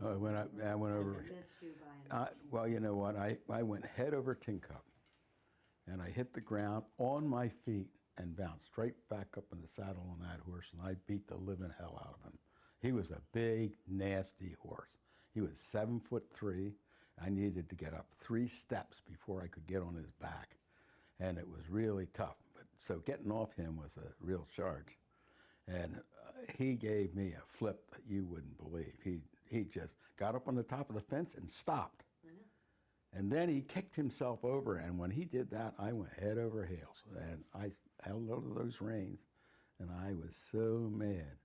I went over. And it missed you by an inch. Well, you know what? I went head over tin cup, and I hit the ground on my feet and bounced straight back up in the saddle on that horse, and I beat the living hell out of him. He was a big, nasty horse. He was 7'3". I needed to get up 3 steps before I could get on his back, and it was really tough. But so getting off him was a real charge. And he gave me a flip that you wouldn't believe. He just got up on the top of the fence and stopped. I know. And then he kicked himself over, and when he did that, I went head over heels. And I held onto those reins, and I was so mad.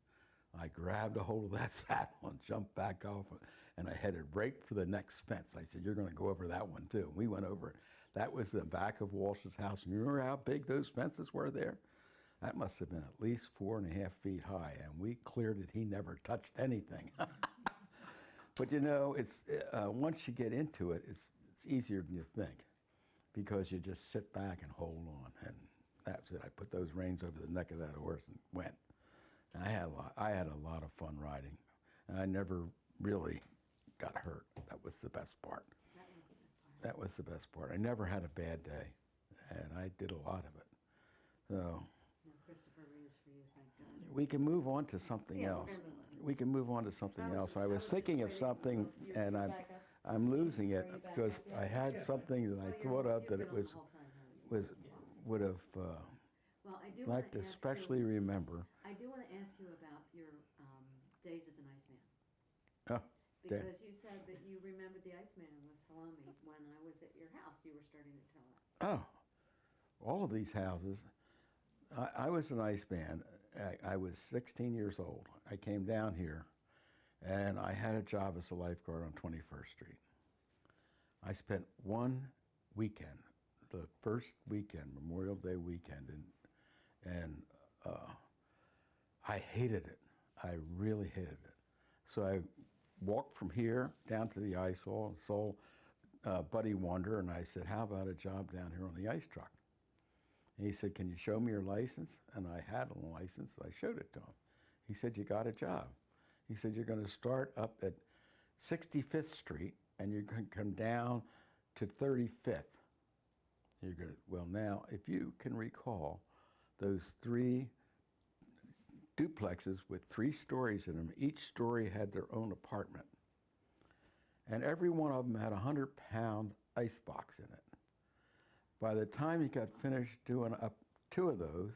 I grabbed a hold of that saddle and jumped back off, and I headed right for the next fence. I said, "You're going to go over that one too." And we went over it. That was the back of Walsh's house. And you remember how big those fences were there? That must have been at least 4.5 feet high, and we cleared it. He never touched anything. But you know, it's once you get into it, it's easier than you think, because you just sit back and hold on, and that's it. I put those reins over the neck of that horse and went. And I had a lot of fun riding, and I never really got hurt. That was the best part. That was the best part. That was the best part. I never had a bad day, and I did a lot of it. So. No, Christopher Reeves for you, thank God. We can move on to something Yeah, else. we're gonna move on. We can move on to something else. I was just thinking of waiting. something, You're and back up? I'm losing Are it you back because up yet? I had something that I Well, thought of you've that been it on was the whole time, haven't you? would have Well, I do liked to want to especially remember. I do want to ask you about your days as an Iceman. Oh, damn. Because you said that you remembered the Iceman with Salome when I was at your house. You were starting to tell it. Oh, all of these houses. I was an Iceman. I was 16 years old. I came down here, and I had a job as a lifeguard on 21st Street. I spent one weekend, the first weekend, Memorial Day weekend, and I hated it. I really hated it. So I walked from here down to the ice hall and saw Buddy Wonder, and I said, "How about a job down here on the ice truck?" And he said, "Can you show me your license?" And I had a license. I showed it to him. He said, "You got a job." He said, "You're going to start up at 65th Street, and you're going to come down to 35th. You're going to, well, now, if you can recall, those 3 duplexes with 3 stories in them, each story had their own apartment. And every one of them had a 100-pound ice box in it. By the time you got finished doing up 2 of those,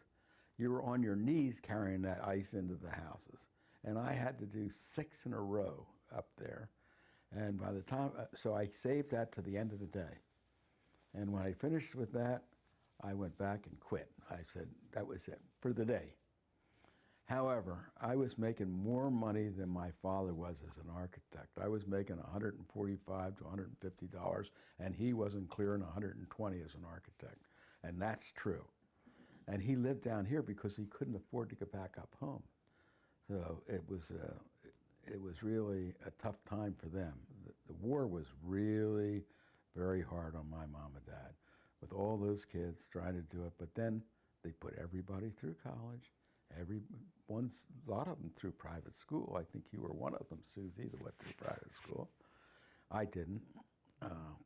you were on your knees carrying that ice into the houses. And I had to do 6 in a row up there. And by the time, so I saved that to the end of the day. And when I finished with that, I went back and quit. I said, that was it for the day. However, I was making more money than my father was as an architect. I was making $145 to $150, and he wasn't clearing $120 as an architect. And that's true. And he lived down here because he couldn't afford to go back up home. So it was really a tough time for them. The war was really very hard on my mom and dad, with all those kids trying to do it. But then they put everybody through college. A lot of them through private school. I think you were one of them, Susie, that went through private school. I didn't,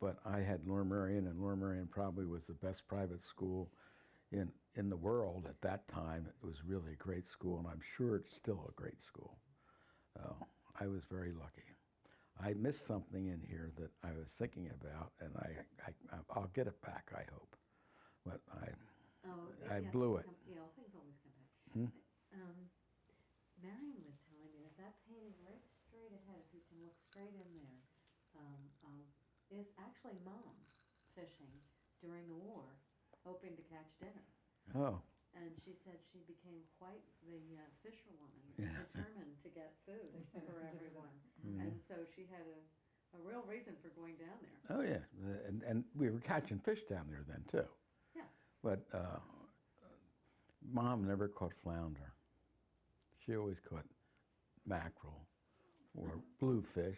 but I had Lower Merion, and Lower Merion probably was the best private school in the world at that time. It was really a great school, and I'm sure it's still a great school. I was very lucky. I missed something in here that I was thinking about, and I'll get it back, I hope. But I blew it. Things always come back. Marion was telling me that painting right straight ahead, if you can look straight in there, is actually Mom fishing during the war, hoping to catch dinner. Oh. And she said she became quite the fisherwoman, determined to get food for everyone. Mm-hmm. And so she had a real reason for going down there. Oh, yeah. And we were catching fish down there then, too. Yeah. But Mom never caught flounder. She always caught mackerel or bluefish,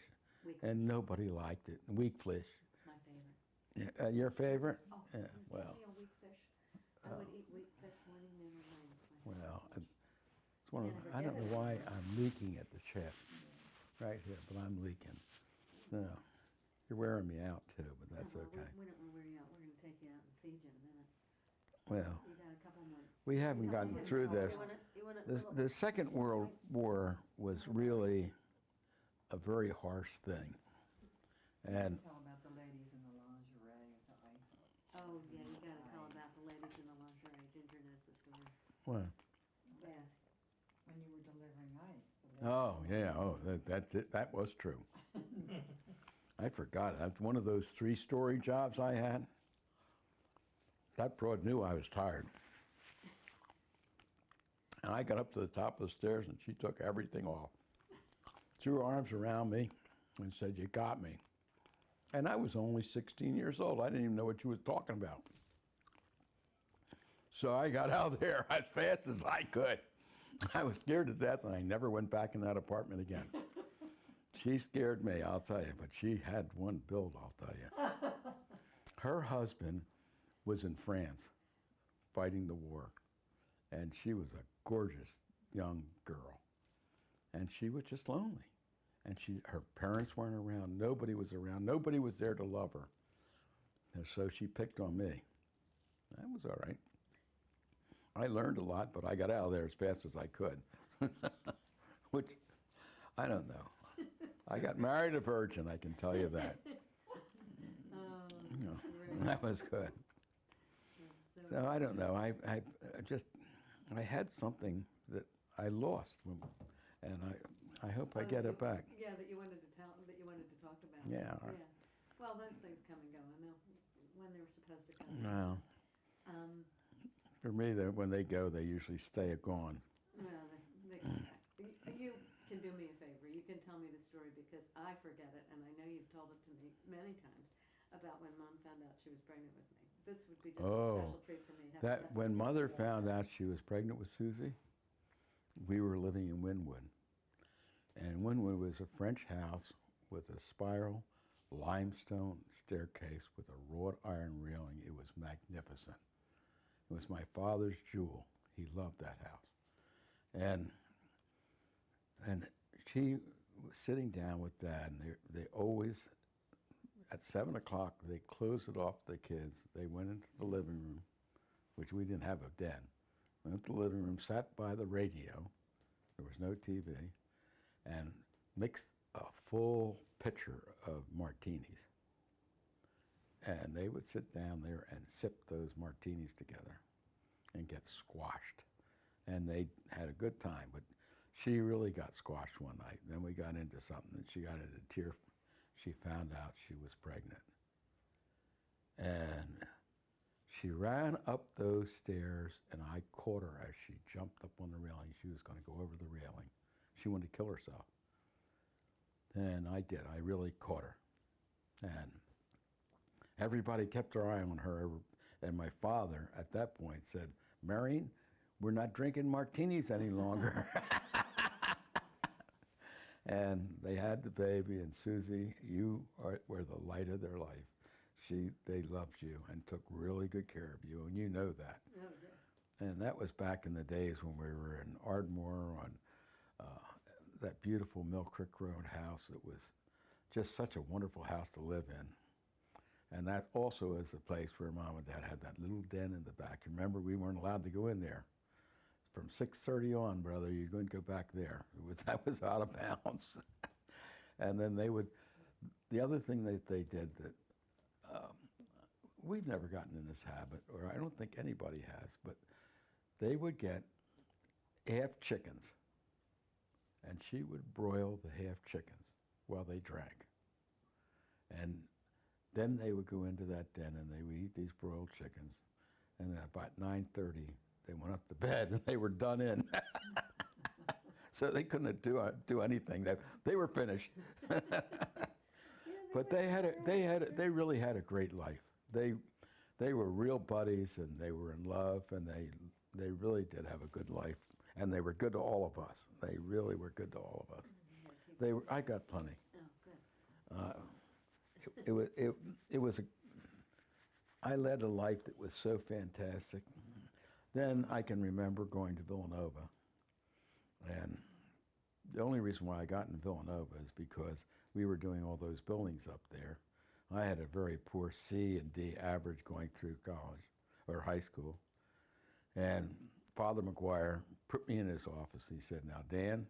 and nobody liked it. Weak fish. My favorite. Yeah, your favorite? Oh, yeah. Well. Weak fish. I would eat weak fish morning, noon, and night. Well, it's one of, I don't know why I'm leaking at the chest. right here, but I'm leaking. No, you're wearing me out too, but that's well, okay. We don't want to wear you out. We're going to take you out and feed you in a minute. Well, You got a couple more. we haven't gotten through this. You want a The Second World War was really a very harsh thing. And Tell about the ladies in the lingerie at the ice. Oh, yeah, you got to tell about the ladies in the lingerie. Ginger knows the story. well, Yes. When you were delivering ice. The ladies oh yeah, oh that was true. I forgot. That's one of those 3-story jobs I had. That broad knew I was tired. And I got up to the top of the stairs and she took everything off. Threw her arms around me and said, "You got me." And I was only 16 years old. I didn't even know what she was talking about. So I got out of there as fast as I could. I was scared to death and I never went back in that apartment again. She scared me, I'll tell you, but she had one build, I'll tell you. Her husband was in France fighting the war, and she was a gorgeous young girl, and she was just lonely. And her parents weren't around, nobody was around, nobody was there to love her. And so she picked on me. That was all right. I learned a lot, but I got out of there as fast as I could. Which, I don't know. I got married a virgin, I can tell you that. You know, that was good. So I don't know. I had something that I lost, and I hope I get it back. Yeah, that you wanted to tell, that you wanted to talk about. Yeah. Yeah. Well, those things come and go, and when they're supposed to come. No. Um, For me, when they go, they usually stay gone. well, you can do me a favor. You can tell me the story because I forget it, and I know you've told it to me many times about when Mom found out she was pregnant with me. This would be just a special treat for me. That when Mother found out she was pregnant with Susie, we were living in Wynwood. And Wynwood was a French house with a spiral limestone staircase with a wrought iron railing. It was magnificent. It was my father's jewel. He loved that house. And she was sitting down with Dad, and they always, at 7 o'clock, they closed it off to the kids. They went into the living room, which we didn't have a den. Went into the living room, sat by the radio. There was no TV, and mixed a full pitcher of martinis. And they would sit down there and sip those martinis together and get squashed. And they had a good time, but she really got squashed one night. Then we got into something, and she got into a tear. She found out she was pregnant. And she ran up those stairs, and I caught her as she jumped up on the railing. She was going to go over the railing. She wanted to kill herself. And I did. I really caught her. And everybody kept their eye on her. And my father, at that point, said, "Marion, we're not drinking martinis any longer." And they had the baby, and Susie, you were the light of their life. They loved you and took really good care of you, and you know that. Oh, yeah. And that was back in the days when we were in Ardmore on that beautiful Mill Creek Road house. It was just such a wonderful house to live in. And that also is the place where Mom and Dad had that little den in the back. Remember, we weren't allowed to go in there. From 6:30 on, brother, you're going to go back there. That was out of bounds. And then the other thing that they did that we've never gotten in this habit, or I don't think anybody has, but they would get half chickens, and she would broil the half chickens while they drank. And then they would go into that den and they would eat these broiled chickens. And then about 9:30, they went up to bed and they were done in. So they couldn't do anything. They were finished. But they really had a great life. They were real buddies, and they were in love, and they really did have a good life. And they were good to all of us. They really were good to all of us. I got plenty. Oh, good. I led a life that was so fantastic. Then I can remember going to Villanova, and the only reason why I got in Villanova is because we were doing all those buildings up there. I had a very poor C and D average going through college or high school. And Father McGuire put me in his office. He said, "Now, Dan,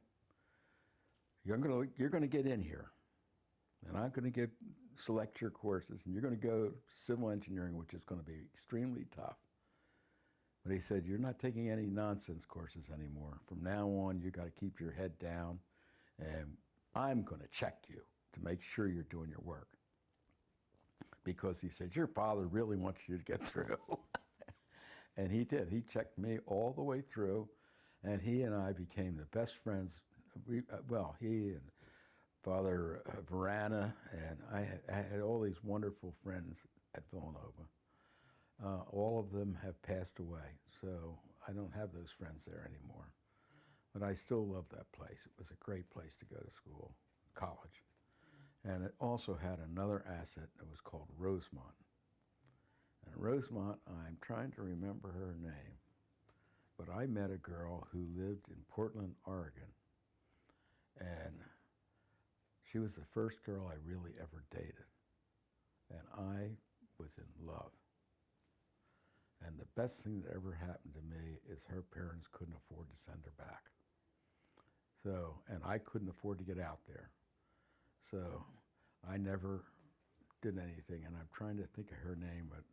you're gonna get in here, and I'm gonna select your courses, and you're gonna go civil engineering, which is gonna be extremely tough." But he said, "You're not taking any nonsense courses anymore. From now on, you got to keep your head down, and I'm going to check you to make sure you're doing your work." Because he said, "Your father really wants you to get through." And he did. He checked me all the way through, and he and I became the best friends. He and Father Varana, and I had all these wonderful friends at Villanova. All of them have passed away, so I don't have those friends there anymore. But I still love that place. It was a great place to go to school, college. And it also had another asset that was called Rosemont. And Rosemont, I'm trying to remember her name, but I met a girl who lived in Portland, Oregon. And she was the first girl I really ever dated. And I was in love. And the best thing that ever happened to me is her parents couldn't afford to send her back. So, and I couldn't afford to get out there. So I never did anything, and I'm trying to think of her name, but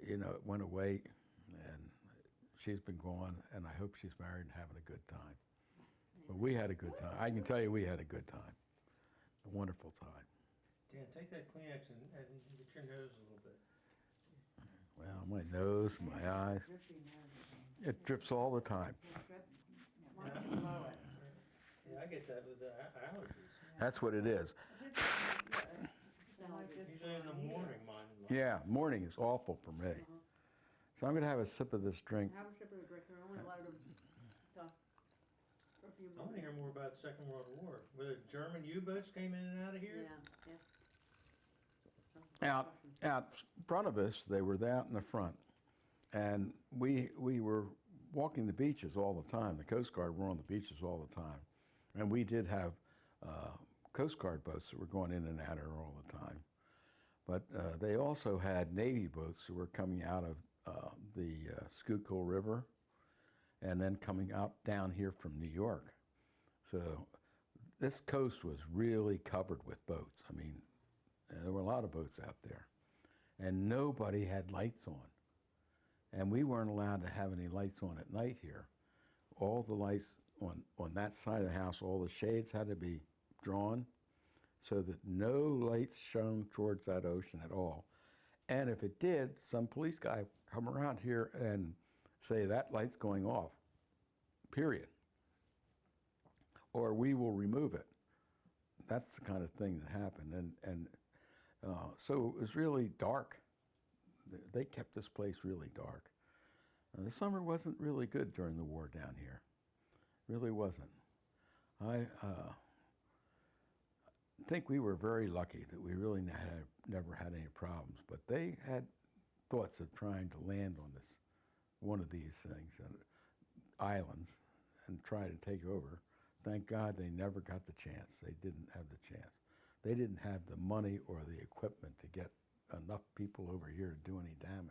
it went away, and she's been gone, and I hope she's married and having a good time. But we had a good time. I can tell you we had a good time. A wonderful time. Dan, take that Kleenex and get your nose a little bit. Well, my nose, my eyes, Drippy nose again. it drips all the time. Why don't you blow it? Yeah, I get that with the allergies. That's what it is. Usually in the morning, mine. Yeah, morning is awful for me. So I'm going to have a sip of this drink. Have a sip of the drink, you're only allowed to talk for a few I want to hear minutes. more about the Second World War. Whether German U-boats came in and out of here? Yeah, yes. Out front of us, they were out in the front. And we were walking the beaches all the time. The Coast Guard were on the beaches all the time. And we did have Coast Guard boats that were going in and out of there all the time. But they also had Navy boats that were coming out of the Schuylkill River and then coming out down here from New York. So this coast was really covered with boats. I mean, there were a lot of boats out there. And nobody had lights on. And we weren't allowed to have any lights on at night here. All the lights on that side of the house, all the shades had to be drawn so that no lights shone towards that ocean at all. And if it did, some police guy would come around here and say, "That light's going off, period. Or we will remove it." That's the kind of thing that happened. So it was really dark. They kept this place really dark. The summer wasn't really good during the war down here. Really wasn't. I think we were very lucky that we really never had any problems, but they had thoughts of trying to land on one of these things, islands, and try to take over. Thank God they never got the chance. They didn't have the chance. They didn't have the money or the equipment to get enough people over here to do any damage.